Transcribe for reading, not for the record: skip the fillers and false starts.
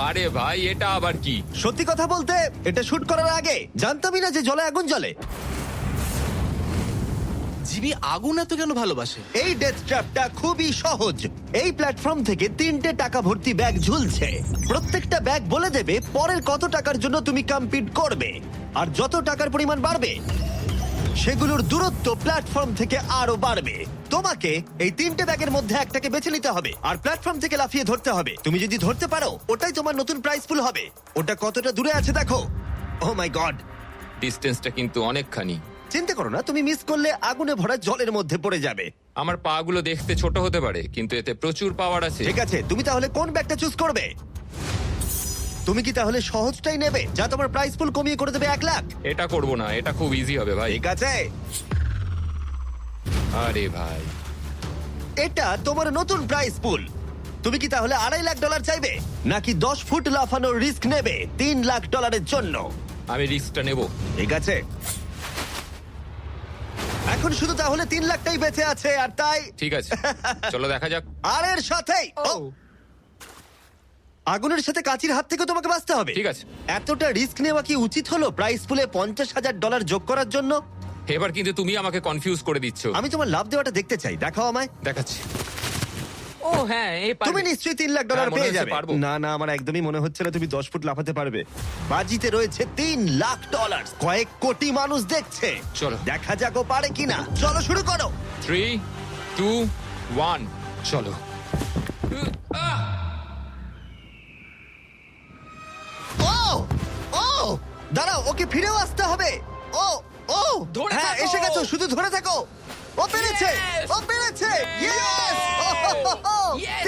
আরে ভাই এটা আবার কি? সত্যি কথা বলতে এটা শুট করার আগে জানতামই না যে জলে আগুন জ্বলে। জিবি আগুন এত কেন ভালোবাসে? এই ডেথ ট্র্যাপটা খুবই সহজ। এই প্ল্যাটফর্ম থেকে 3টে টাকা ভর্তি ব্যাগ ঝুলছে। প্রত্যেকটা ব্যাগ বলে দেবে পরের কত টাকার জন্য তুমি কম্পিট করবে, আর যত টাকার পরিমাণ বাড়বে সেগুলোর দূরত্ব প্ল্যাটফর্ম থেকে আরো বাড়বে। তোমাকে এই 3টে ব্যাগের মধ্যে একটাকে বেছে নিতে হবে আর প্ল্যাটফর্ম থেকে লাফিয়ে ধরতে হবে। তুমি যদি ধরতে পারো ওটাই তোমার নতুন প্রাইস পুল হবে। ওটা কতটা দূরে আছে দেখো। ও মাই গড, ডিস্টেন্সটা কিন্তু অনেকখানি। চিন্তা করো না, তুমি মিস করলে আগুনে ভরা জলের মধ্যে পড়ে যাবে। আমার পা গুলো দেখতে ছোট হতে পারে, কিন্তু এতে প্রচুর পাওয়ার আছে। ঠিক আছে, তুমি তাহলে কোন ব্যাগটা চুজ করবে? তুমি কি তাহলে সহজটাই নেবে যা তোমার প্রাইস পুল কমিয়ে করে দেবে 1 লাখ? এটা করব না, এটা খুব ইজি হবে ভাই। ঠিক আছে, আরে ভাই, এটা তোমার নতুন প্রাইস পুল। তুমি কি তাহলে $2.5 লাখ চাইবে, নাকি 10 ফুট লাফানোর রিস্ক নেবে $3 লাখ জন্য? আমি রিস্কটা নেব। ঠিক আছে, এখন শুধু তাহলে 3 লাখটাই বেঁচে আছে, আর তাই ঠিক আছে, চলো দেখা যাক। আর এর সাথেই আগুনের সাথে কাচির হাত থেকে তোমাকে বাঁচতে হবে। ঠিক আছে। এতটা রিস্ক নেওয়া কি উচিত হলো প্রাইস পুলে $50,000 যোগ করার জন্য? এবার কিন্তু তুমি আমাকে কনফিউজ করে দিচ্ছ। আমি তোমার লাভ দেওয়াটা দেখতে চাই, দেখাও আমায়। দেখাচ্ছি। ও হ্যাঁ, এই তুমি নিশ্চয়ই $3 লাখ হ্যাঁ, মনে পেয়ে হচ্ছে যাবে। পারবো। না না, আমার একদমই মনে হচ্ছে না তুমি 10 ফুট লাফাতে পারবে। বাজিতে রয়েছে $3 লাখ। কয়েক কোটি মানুষ দেখছে। চলো। দেখা যাক ও পারে কিনা। চলো শুরু করো। 3, 2, 1, চলো। ও ও দাঁড়াও, ওকে ফিরেও আসতে হবে। ও ও ধরে হ্যাঁ, থাকো। এসে গেছো, শুধু ধরে থাকো। ও পেরেছে, Yes! ও পেরেছে। Yes! ইয়েস! Yes!